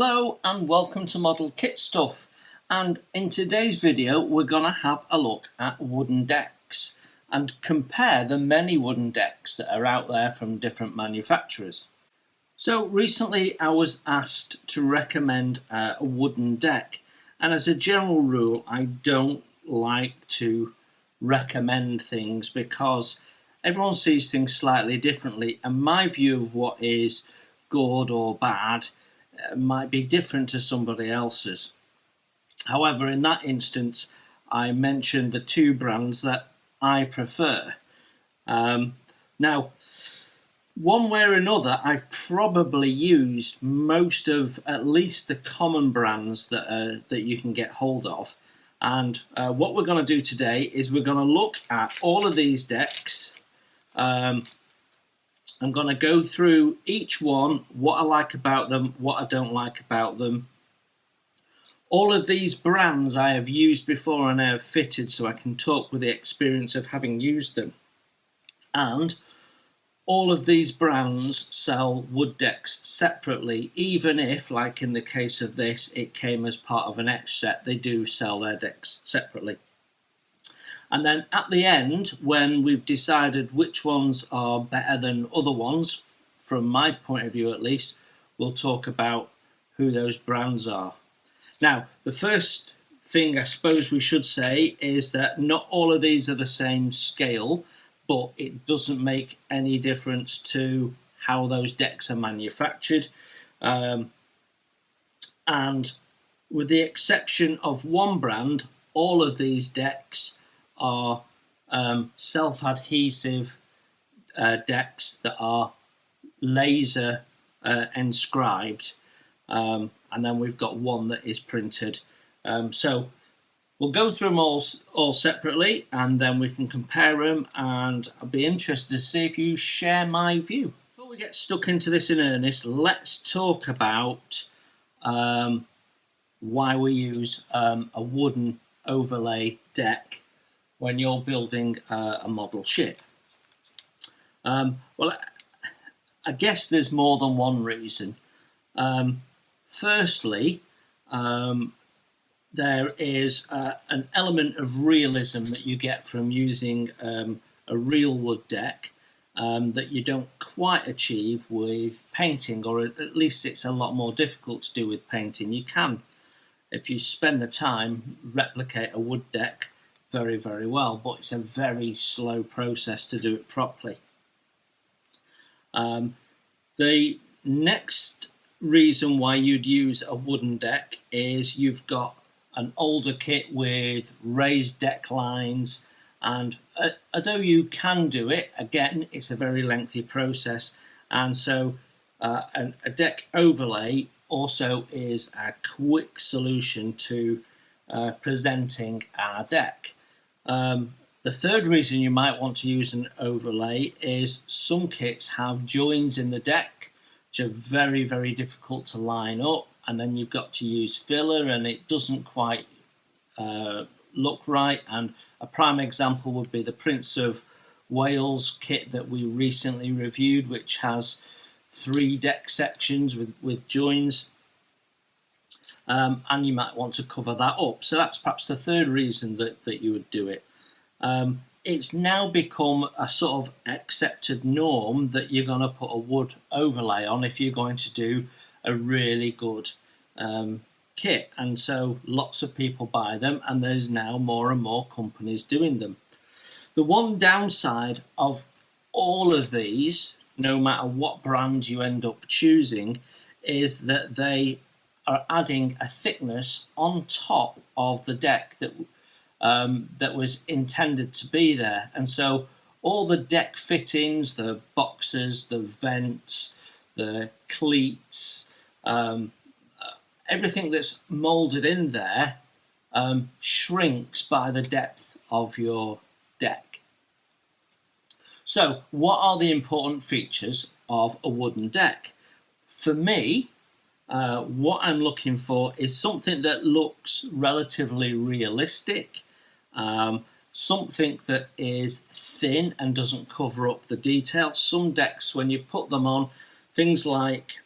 Hello and welcome to Model Kit Stuff, and in today's video we're going to have a look at wooden decks and compare the many wooden decks that are out there from different manufacturers. So recently I was asked to recommend a wooden deck, and as a general rule I don't like to recommend things because everyone sees things slightly differently, and my view of what is good or bad might be different to somebody else's. However, in that instance, I mentioned the two brands that I prefer. Now, one way or another, I've probably used most of at least the common brands that you can get hold of. And what we're going to do today is we're going to look at all of these decks. I'm going to go through each one, what I like about them, what I don't like about them. All of these brands I have used before and I have fitted, so I can talk with the experience of having used them. And all of these brands sell wood decks separately, even if, like in the case of this, it came as part of an etch set. They do sell their decks separately. And then at the end, when we've decided which ones are better than other ones, from my point of view at least, we'll talk about who those brands are. Now, the first thing I suppose we should say is that not all of these are the same scale, but it doesn't make any difference to how those decks are manufactured. And with the exception of one brand, all of these decks are self-adhesive decks that are laser inscribed, and then we've got one that is printed. So we'll go through them all separately, and then we can compare them, and I'll be interested to see if you share my view. Before we get stuck into this in earnest, let's talk about why we use a wooden overlay deck when you're building a model ship. Well, I guess there's more than one reason. Firstly, there is an element of realism that you get from using a real wood deck that you don't quite achieve with painting, or at least it's a lot more difficult to do with painting. You can, if you spend the time, replicate a wood deck very, very well, but it's a very slow process to do it properly. The next reason why you'd use a wooden deck is you've got an older kit with raised deck lines, and although you can do it, again, it's a very lengthy process, and so a deck overlay also is a quick solution to presenting our deck. The third reason you might want to use an overlay is some kits have joins in the deck which are very, very difficult to line up, and then you've got to use filler and it doesn't quite look right. And a prime example would be the Prince of Wales kit that we recently reviewed, which has 3 deck sections with joins, and you might want to cover that up. So that's perhaps the third reason that you would do it. It's now become a sort of accepted norm that you're going to put a wood overlay on if you're going to do a really good kit, and so lots of people buy them, and there's now more and more companies doing them. The one downside of all of these, no matter what brand you end up choosing, is that they are adding a thickness on top of the deck that was intended to be there. And so all the deck fittings, the boxes, the vents, the cleats, everything that's moulded in there shrinks by the depth of your deck. So what are the important features of a wooden deck? For me, what I'm looking for is something that looks relatively realistic, something that is thin and doesn't cover up the detail. Some decks, when you put them on, things like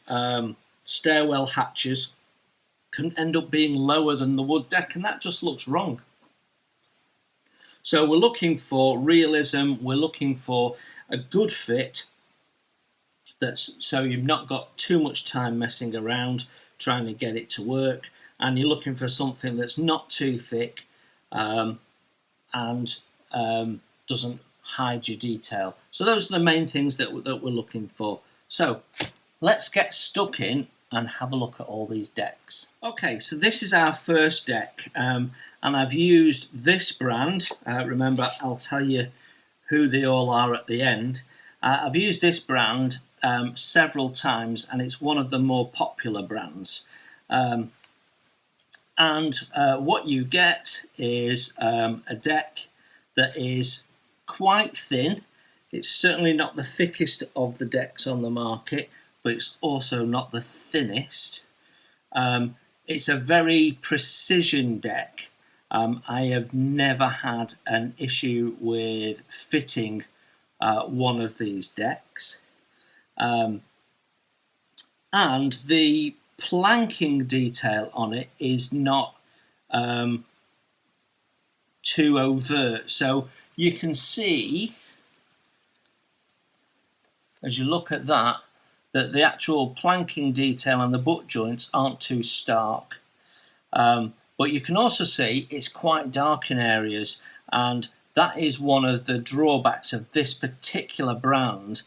stairwell hatches can end up being lower than the wood deck, and that just looks wrong. So we're looking for realism, we're looking for a good fit, so you've not got too much time messing around trying to get it to work, and you're looking for something that's not too thick and doesn't hide your detail. So those are the main things that we're looking for. So let's get stuck in and have a look at all these decks. Okay, so this is our first deck, and I've used this brand. Remember, I'll tell you who they all are at the end. I've used this brand several times, and it's one of the more popular brands. What you get is a deck that is quite thin. It's certainly not the thickest of the decks on the market, but it's also not the thinnest. It's a very precision deck. I have never had an issue with fitting one of these decks. And the planking detail on it is not too overt. So you can see, as you look at that the actual planking detail and the butt joints aren't too stark. But you can also see it's quite dark in areas, and that is one of the drawbacks of this particular brand,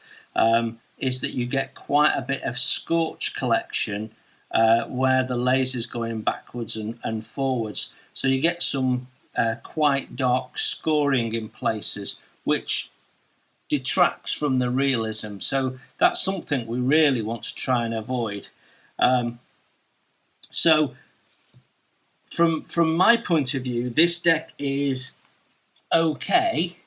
is that you get quite a bit of scorch collection where the laser's going backwards and forwards. So you get some quite dark scoring in places, which detracts from the realism. So that's something we really want to try and avoid. So from my point of view, this deck is okay,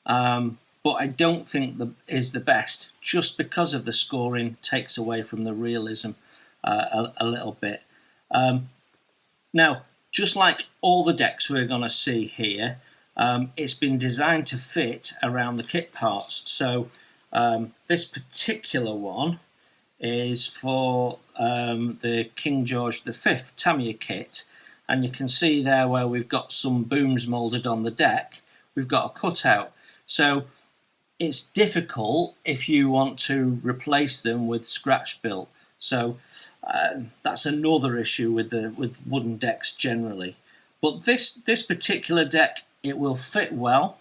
but I don't think is the best, just because of the scoring takes away from the realism a little bit. Now, just like all the decks we're going to see here, it's been designed to fit around the kit parts. So this particular one is for the King George V Tamiya kit, and you can see there where we've got some booms moulded on the deck, we've got a cutout. So it's difficult if you want to replace them with scratch built. So that's another issue with wooden decks generally. But this particular deck, it will fit well.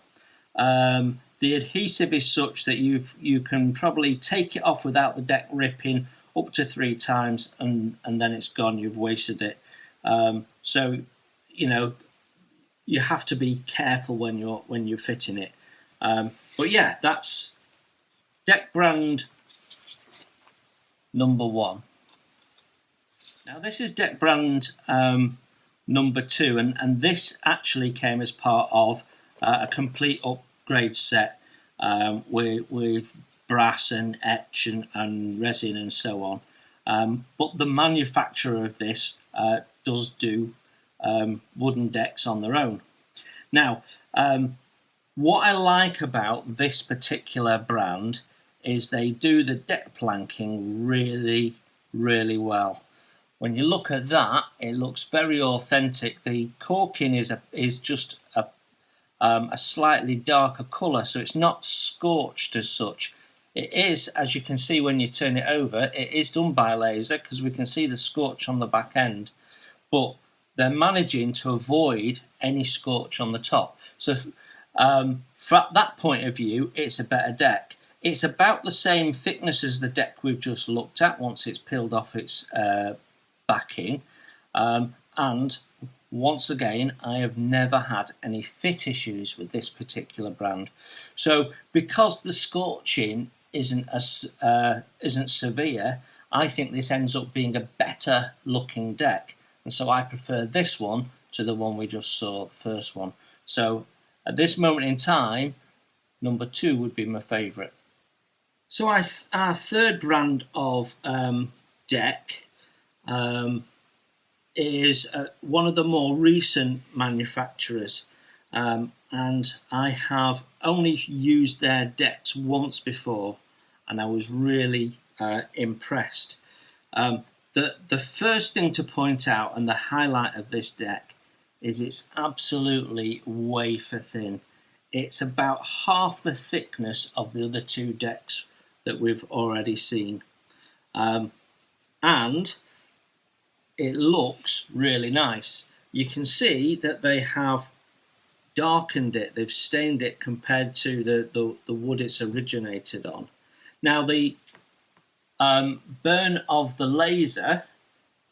The adhesive is such that you can probably take it off without the deck ripping up to 3 times, and then it's gone. You've wasted it. So you have to be careful when you're fitting it. But yeah, that's deck brand number 1. Now this is deck brand number 2, and this actually came as part of a complete upgrade set with brass and etch and resin and so on. But the manufacturer of this does do wooden decks on their own. Now, what I like about this particular brand is they do the deck planking really, really well. When you look at that, it looks very authentic. The corking is just a slightly darker colour, so it's not scorched as such. It is, as you can see when you turn it over, it is done by laser, because we can see the scorch on the back end, but they're managing to avoid any scorch on the top. So from that point of view, it's a better deck. It's about the same thickness as the deck we've just looked at once it's peeled off its backing, and once again, I have never had any fit issues with this particular brand. So because the scorching isn't severe, I think this ends up being a better looking deck, and so I prefer this one to the one we just saw, the first one. So at this moment in time, number 2 would be my favourite. So our third brand of deck is one of the more recent manufacturers, and I have only used their decks once before, and I was really impressed. The first thing to point out, and the highlight of this deck, is it's absolutely wafer thin. It's about half the thickness of the other two decks that we've already seen. And it looks really nice. You can see that they have darkened it, they've stained it compared to the wood it's originated on. Now the burn of the laser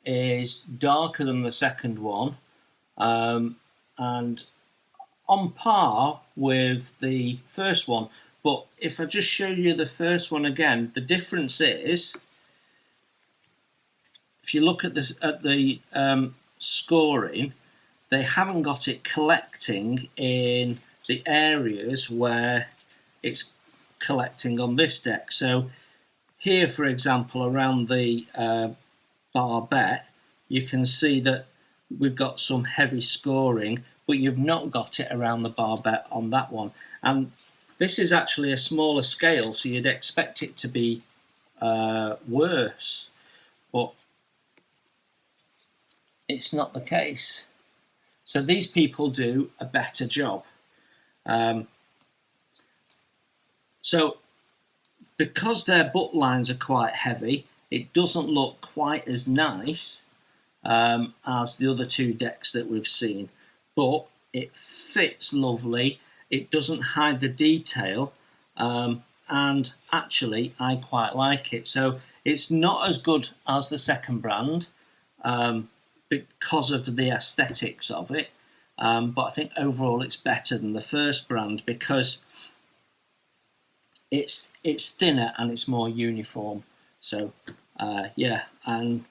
is darker than the second one, and on par with the first one. But if I just show you the first one again, the difference is, if you look at the scoring, they haven't got it collecting in the areas where it's collecting on this deck. So here, for example, around the barbette, you can see that we've got some heavy scoring, but you've not got it around the barbette on that one. And this is actually a smaller scale, so you'd expect it to be worse, but it's not the case. So these people do a better job. So because their butt lines are quite heavy, it doesn't look quite as nice as the other two decks that we've seen, but it fits lovely. It doesn't hide the detail, and actually I quite like it. So it's not as good as the second brand because of the aesthetics of it, but I think overall it's better than the first brand because it's thinner and it's more uniform. So yeah, and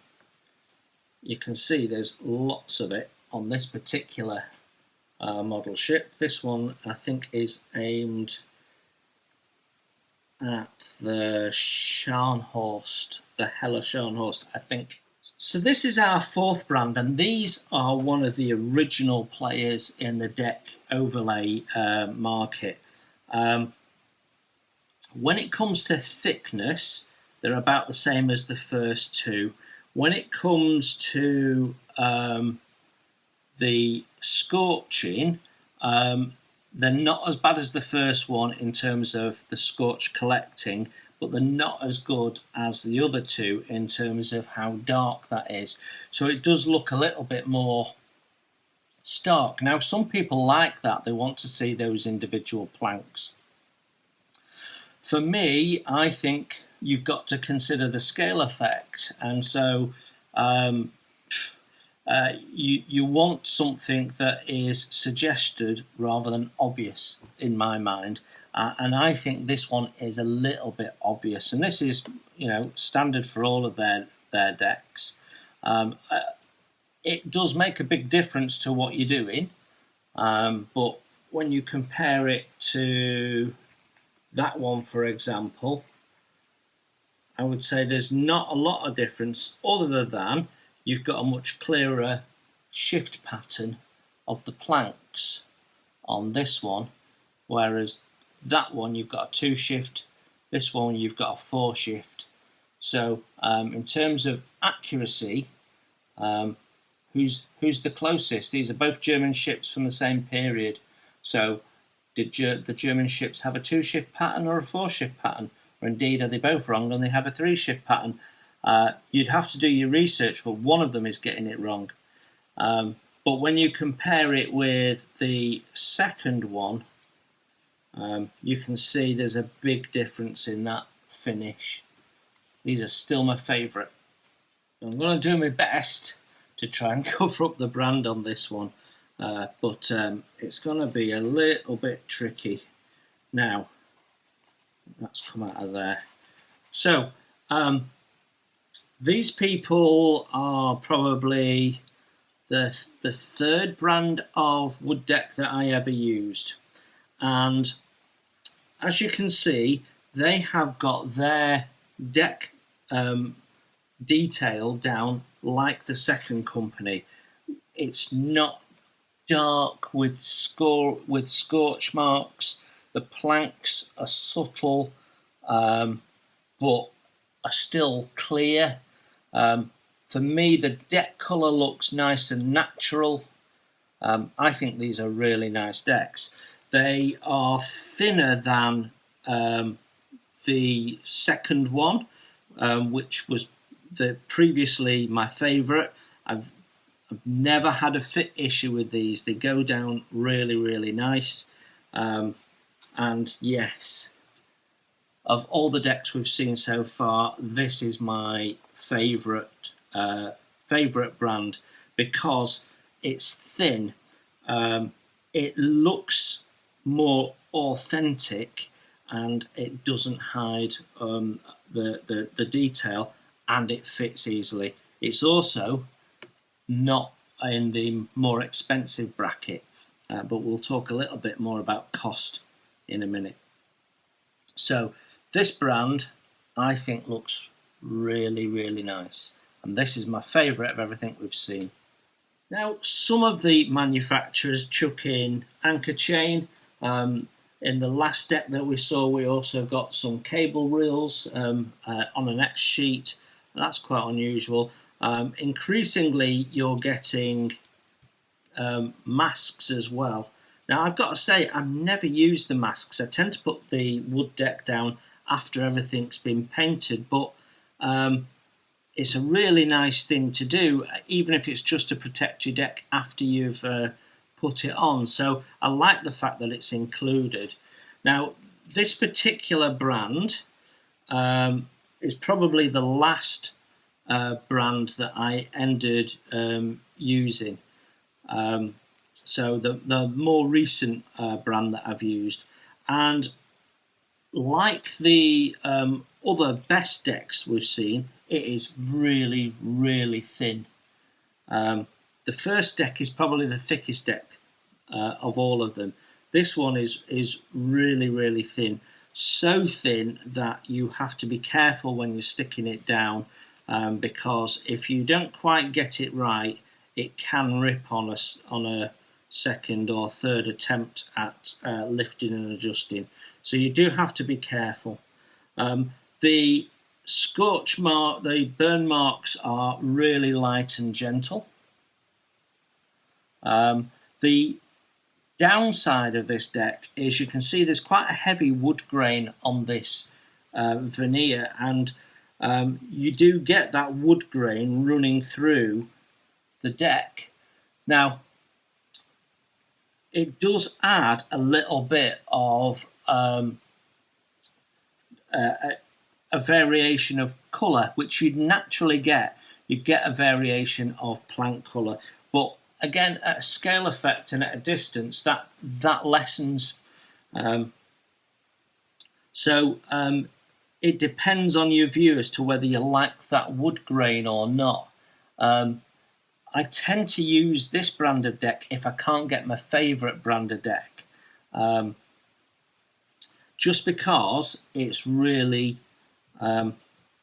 you can see there's lots of it on this particular model ship. This one I think is aimed at the Scharnhorst, the Hella Scharnhorst, I think. So this is our fourth brand, and these are one of the original players in the deck overlay market. When it comes to thickness, they're about the same as the first two. When it comes to the scorching, they're not as bad as the first one in terms of the scorch collecting, but they're not as good as the other two in terms of how dark that is. So it does look a little bit more stark. Now, some people like that. They want to see those individual planks. For me, I think you've got to consider the scale effect, and so you want something that is suggested rather than obvious in my mind, and I think this one is a little bit obvious, and this is, you know, standard for all of their decks. It does make a big difference to what you're doing, but when you compare it to that one, for example, I would say there's not a lot of difference other than you've got a much clearer shift pattern of the planks on this one, whereas that one you've got a 2 shift, this one you've got a 4 shift. So in terms of accuracy, who's the closest? These are both German ships from the same period. So did the German ships have a 2-shift pattern or a 4-shift pattern? Or indeed, are they both wrong and they have a 3-shift pattern? You'd have to do your research, but one of them is getting it wrong. But when you compare it with the second one, you can see there's a big difference in that finish. These are still my favourite. I'm going to do my best to try and cover up the brand on this one. But it's going to be a little bit tricky. Now, that's come out of there. So, these people are probably the third brand of wood deck that I ever used. And as you can see, they have got their deck detail down like the second company. It's not dark with scorch marks. The planks are subtle, but are still clear. For me, the deck colour looks nice and natural. I think these are really nice decks. They are thinner than the second one, which was previously my favourite. I've never had a fit issue with these. They go down really, really nice. And yes, of all the decks we've seen so far, this is my favourite brand because it's thin. It looks more authentic and it doesn't hide the detail, and it fits easily. It's also not in the more expensive bracket, but we'll talk a little bit more about cost in a minute. So this brand I think looks really, really nice, and this is my favourite of everything we've seen. Now, some of the manufacturers chuck in anchor chain. In the last deck that we saw, we also got some cable reels on an X sheet. That's quite unusual. Increasingly, you're getting masks as well. Now, I've got to say, I've never used the masks. I tend to put the wood deck down after everything's been painted, but it's a really nice thing to do, even if it's just to protect your deck after you've put it on. So I like the fact that it's included. Now, this particular brand is probably the last brand that I ended using. So the more recent brand that I've used. And like the other best decks we've seen, it is really, really thin. The first deck is probably the thickest deck of all of them. This one is really, really thin. So thin that you have to be careful when you're sticking it down, because if you don't quite get it right, it can rip on a second or third attempt at lifting and adjusting. So you do have to be careful. The scorch mark, the burn marks are really light and gentle. The downside of this deck is you can see there's quite a heavy wood grain on this veneer, and you do get that wood grain running through the deck. Now, it does add a little bit of a variation of colour, which you'd naturally get. You'd get a variation of plank colour, but again, at a scale effect and at a distance, that lessens. So it depends on your view as to whether you like that wood grain or not. I tend to use this brand of deck if I can't get my favourite brand of deck, just because it's really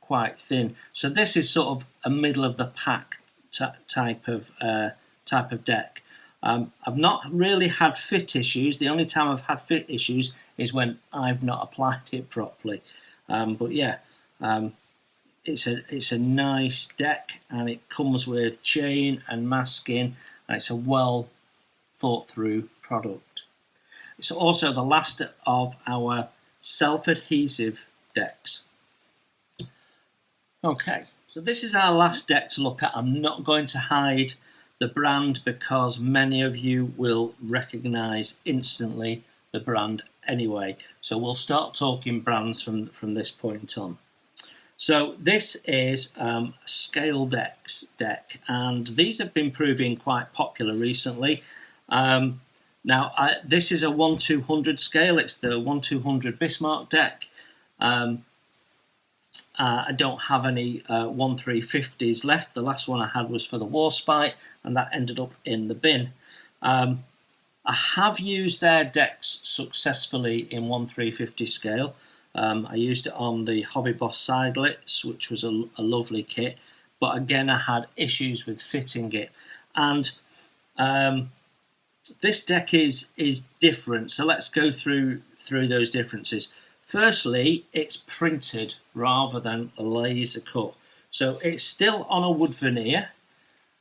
quite thin. So this is sort of a middle of the pack type of deck. I've not really had fit issues. The only time I've had fit issues is when I've not applied it properly. But yeah, it's a nice deck, and it comes with chain and masking, and it's a well thought through product. It's also the last of our self-adhesive decks. Okay, so this is our last deck to look at. I'm not going to hide the brand because many of you will recognise instantly the brand anyway. So we'll start talking brands from this point on. So this is Scale Decks deck, and these have been proving quite popular recently. Now, this is a 1/200 scale. It's the 1/200 Bismarck deck. I don't have any 1/350s left. The last one I had was for the Warspite, and that ended up in the bin. I have used their decks successfully in 1/350 scale. I used it on the Hobby Boss Sidelets, which was a lovely kit, but again I had issues with fitting it. And this deck is different, so let's go through those differences. Firstly, it's printed rather than a laser cut. So it's still on a wood veneer,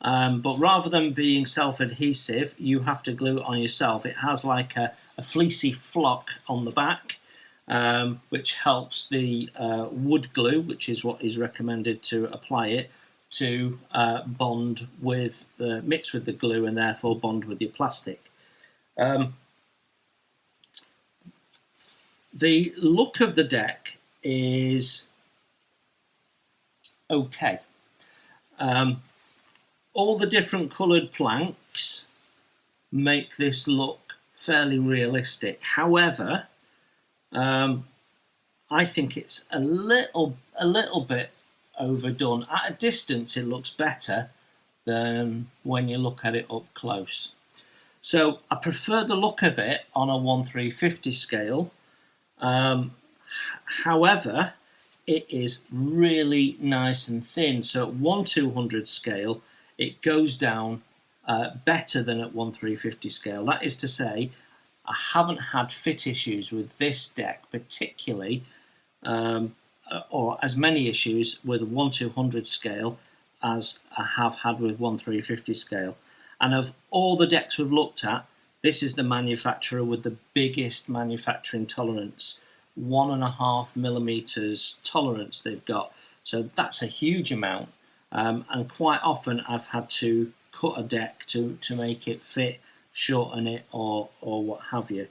but rather than being self-adhesive, you have to glue it on yourself. It has like a fleecy flock on the back, which helps the wood glue, which is what is recommended to apply it, to bond with mix with the glue and therefore bond with your plastic. The look of the deck is okay. All the different coloured planks make this look fairly realistic. However, I think it's a little bit overdone. At a distance, it looks better than when you look at it up close. So I prefer the look of it on a 1/350 scale. However, it is really nice and thin. So at 1/200 scale, it goes down better than at 1/350 scale. That is to say, I haven't had fit issues with this deck particularly, or as many issues with 1/200 scale as I have had with 1/350 scale. And of all the decks we've looked at, this is the manufacturer with the biggest manufacturing tolerance. 1.5 millimeters tolerance they've got. So that's a huge amount. And quite often I've had to cut a deck to make it fit, shorten it, or what have you.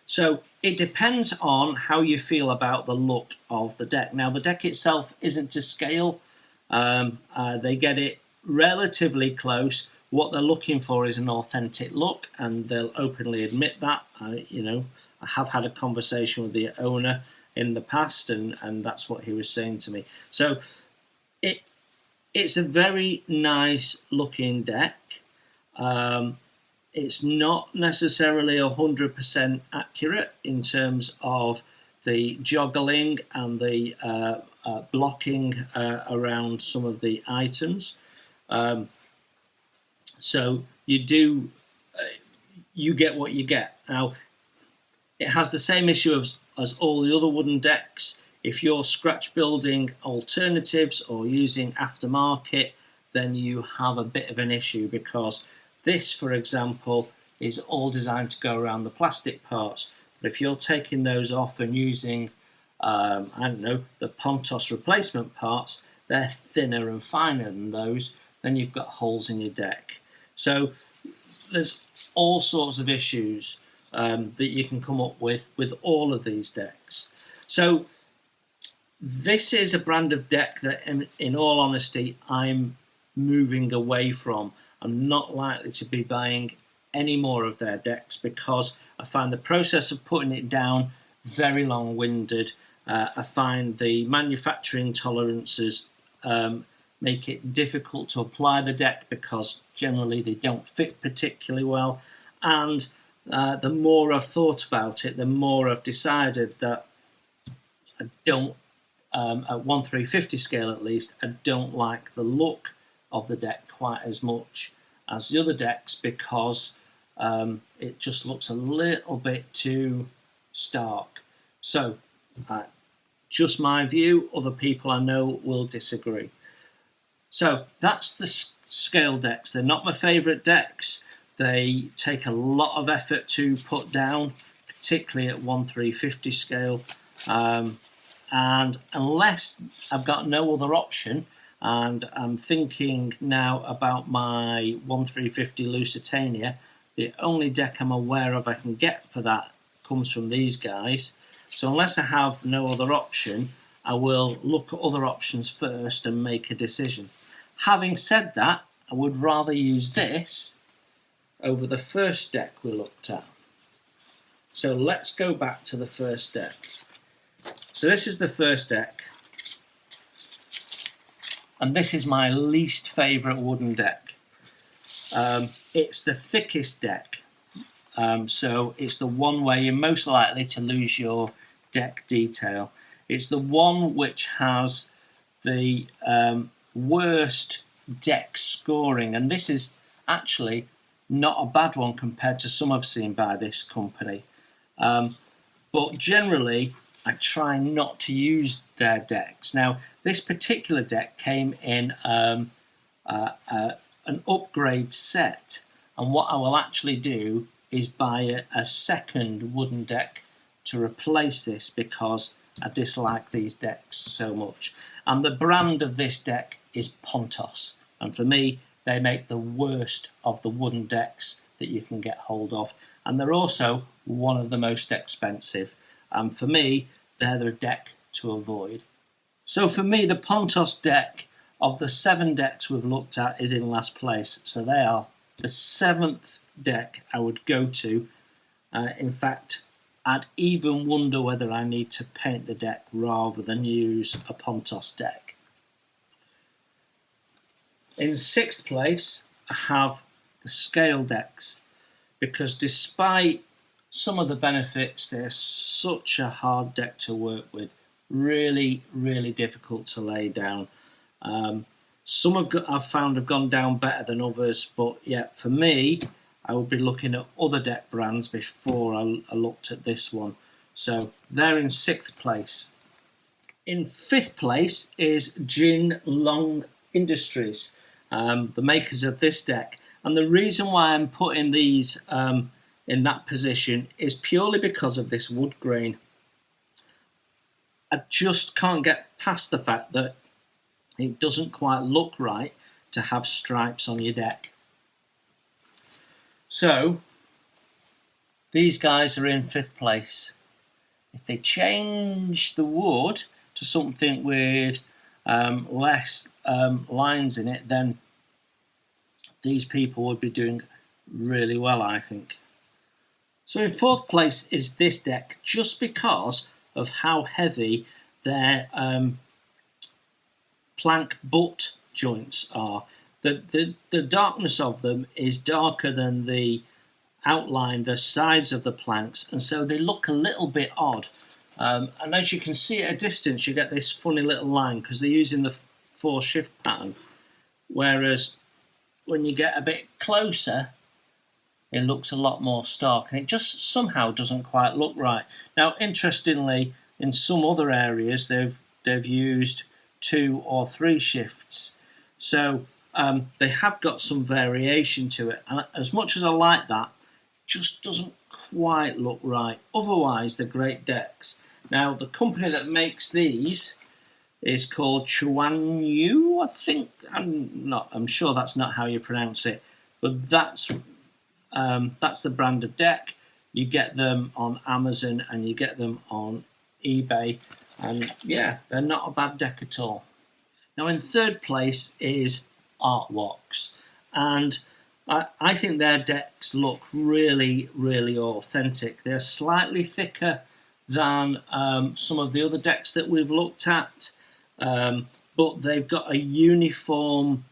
So it depends on how you feel about the look of the deck. Now, the deck itself isn't to scale. They get it relatively close. What they're looking for is an authentic look, and they'll openly admit that. I have had a conversation with the owner in the past, and that's what he was saying to me. So it's a very nice looking deck. It's not necessarily 100% accurate in terms of the joggling and the blocking around some of the items. So you get what you get. Now, it has the same issue as all the other wooden decks. If you're scratch building alternatives or using aftermarket, then you have a bit of an issue, because this, for example, is all designed to go around the plastic parts. But if you're taking those off and using, the Pontos replacement parts, they're thinner and finer than those, then you've got holes in your deck. So there's all sorts of issues that you can come up with all of these decks. So this is a brand of deck that, in all honesty, I'm moving away from. I'm not likely to be buying any more of their decks, because I find the process of putting it down very long-winded. I find the manufacturing tolerances make it difficult to apply the deck, because generally they don't fit particularly well. And the more I've thought about it, the more I've decided that I don't, at 1/350 scale at least, I don't like the look of the deck quite as much as the other decks, because it just looks a little bit too stark. So, just my view. Other people I know will disagree. So that's the scale decks. They're not my favourite decks. They take a lot of effort to put down, particularly at 1/350 scale. And unless I've got no other option, and I'm thinking now about my 1/350 Lusitania, the only deck I'm aware of I can get for that comes from these guys. So unless I have no other option, I will look at other options first and make a decision. Having said that, I would rather use this over the first deck we looked at. So let's go back to the first deck. So this is the first deck, and this is my least favourite wooden deck. It's the thickest deck, so it's the one where you're most likely to lose your deck detail. It's the one which has the worst deck scoring, and this is actually not a bad one compared to some I've seen by this company. But generally, I try not to use their decks. Now, this particular deck came in an upgrade set, and what I will actually do is buy a second wooden deck to replace this because I dislike these decks so much. And the brand of this deck is Pontos, and for me they make the worst of the wooden decks that you can get hold of, and they're also one of the most expensive, and for me they're the deck to avoid. So for me, the Pontos deck of the 7 decks we've looked at is in last place, so they are the 7th deck I would go to. In fact, I'd even wonder whether I need to paint the deck rather than use a Pontos deck. In 6th place, I have the scale decks, because despite some of the benefits, they're such a hard deck to work with. Really, really difficult to lay down. Some I've found have gone down better than others, but yeah, for me, I would be looking at other deck brands before I looked at this one. So they're in 6th place. In 5th place is Jin Long Industries, the makers of this deck. And the reason why I'm putting these in that position is purely because of this wood grain. I just can't get past the fact that it doesn't quite look right to have stripes on your deck. So these guys are in 5th place. If they change the wood to something with less lines in it, then these people would be doing really well, I think. So in 4th place is this deck, just because of how heavy their plank butt joints are. The darkness of them is darker than the outline, the sides of the planks, and so they look a little bit odd. And as you can see at a distance, you get this funny little line because they're using the 4 shift pattern, whereas when you get a bit closer, it looks a lot more stark, and it just somehow doesn't quite look right. Now, interestingly, in some other areas, they've used 2 or 3 shifts, so they have got some variation to it. And as much as I like that, just doesn't quite look right. Otherwise, they're great decks. Now, the company that makes these is called Chuan Yu, I think. I'm sure that's not how you pronounce it, but that's the brand of deck. You get them on Amazon and you get them on eBay, and yeah, they're not a bad deck at all. Now, in 3rd place is Artworks, and I think their decks look really, really authentic. They're slightly thicker than some of the other decks that we've looked at, but they've got a uniform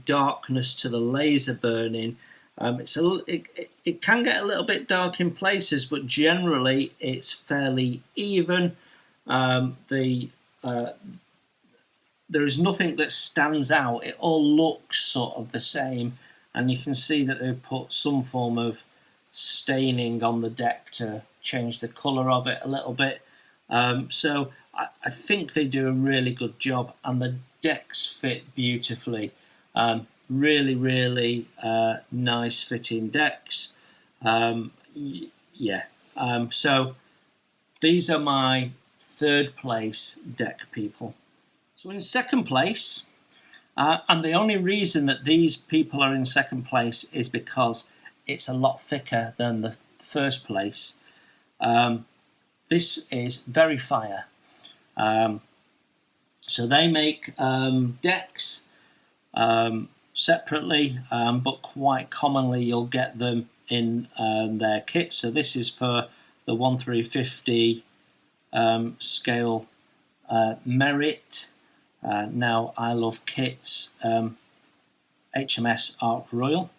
darkness to the laser burning. It can get a little bit dark in places, but generally it's fairly even. There is nothing that stands out. It all looks sort of the same, and you can see that they've put some form of staining on the deck to change the colour of it a little bit. So I think they do a really good job, and the decks fit beautifully. Really, really nice fitting decks. So these are my 3rd place deck people. So in 2nd place, and the only reason that these people are in 2nd place is because it's a lot thicker than the 1st place. This is Very Fire. So they make decks separately, but quite commonly you'll get them in their kit. So this is for the 1/350 scale Merit. Now, I love kits, HMS Ark Royal,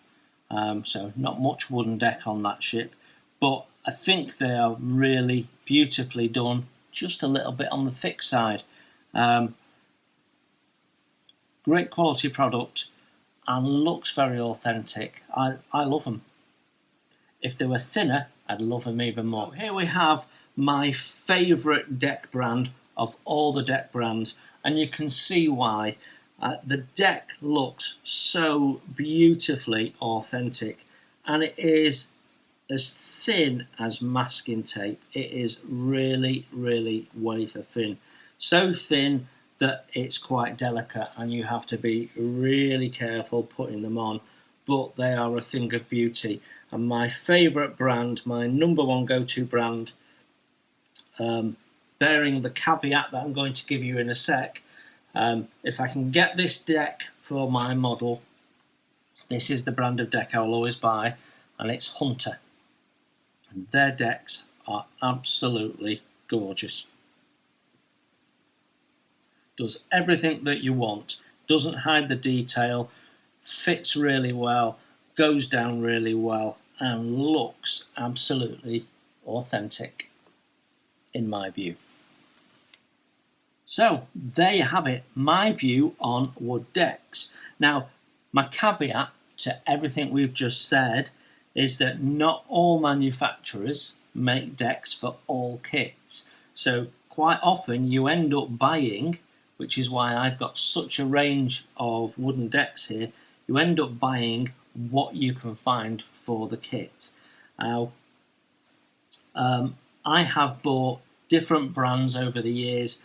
so not much wooden deck on that ship, but I think they are really beautifully done, just a little bit on the thick side. Great quality product and looks very authentic. I love them. If they were thinner, I'd love them even more. So here we have my favourite deck brand of all the deck brands, and you can see why. The deck looks so beautifully authentic, and it is as thin as masking tape. It is really, really wafer thin. So thin that it's quite delicate and you have to be really careful putting them on, but they are a thing of beauty. And my favourite brand, my number one go-to brand, bearing the caveat that I'm going to give you in a sec, if I can get this deck for my model, this is the brand of deck I'll always buy, and it's Hunter. And their decks are absolutely gorgeous. Does everything that you want, doesn't hide the detail, fits really well, goes down really well, and looks absolutely authentic in my view. So there you have it, my view on wood decks. Now, my caveat to everything we've just said is that not all manufacturers make decks for all kits. So quite often you end up buying, which is why I've got such a range of wooden decks here, you end up buying what you can find for the kit. Now, I have bought different brands over the years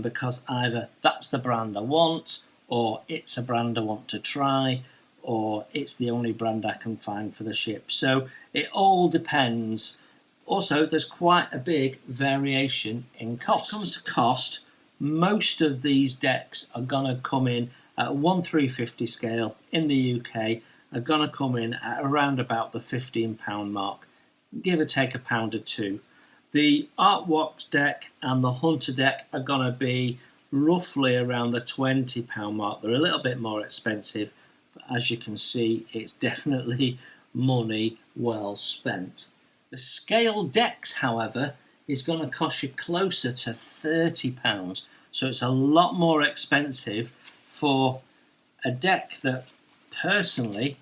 because either that's the brand I want, or it's a brand I want to try, or it's the only brand I can find for the ship. So it all depends. Also, there's quite a big variation in cost. When it comes to cost, most of these decks are going to come in at a 1/350 scale in the UK, are going to come in at around about the £15 mark, give or take £1 or £2. The Artworks deck and the Hunter deck are going to be roughly around the £20 mark. They're a little bit more expensive, but as you can see, it's definitely money well spent. The scale decks, however, is going to cost you closer to £30, so it's a lot more expensive for a deck that personally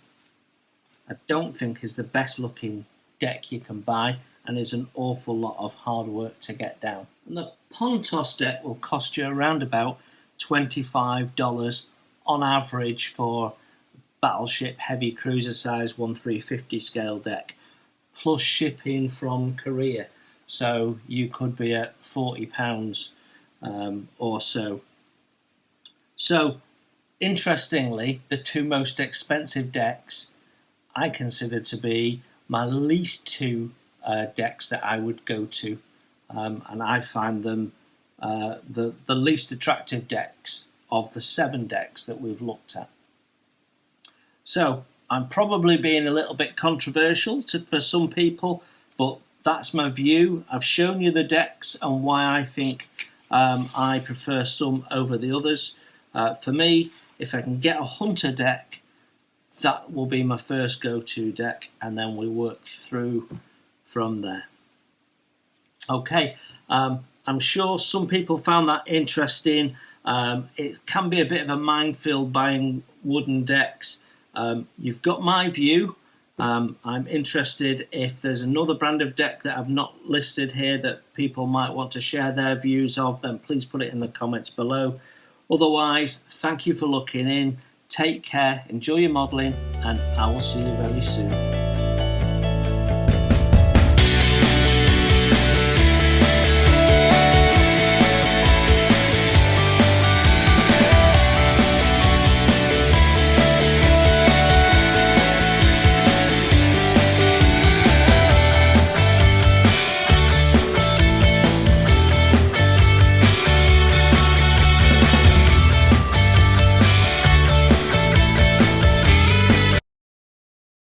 I don't think is the best looking deck you can buy, and is an awful lot of hard work to get down. And the Pontos deck will cost you around about $25 on average for Battleship Heavy Cruiser size 1/350 scale deck, plus shipping from Korea. So you could be at £40 or so. So interestingly, the two most expensive decks I consider to be my least two decks that I would go to, and I find them the least attractive decks of the 7 decks that we've looked at. So I'm probably being a little bit controversial for some people, but that's my view. I've shown you the decks and why I think I prefer some over the others. For me, if I can get a Hunter deck, that will be my first go-to deck, and then we work through from there. Okay, I'm sure some people found that interesting. It can be a bit of a minefield buying wooden decks. You've got my view. I'm interested if there's another brand of deck that I've not listed here that people might want to share their views of, then please put it in the comments below. Otherwise, thank you for looking in. Take care, enjoy your modelling, and I will see you very soon.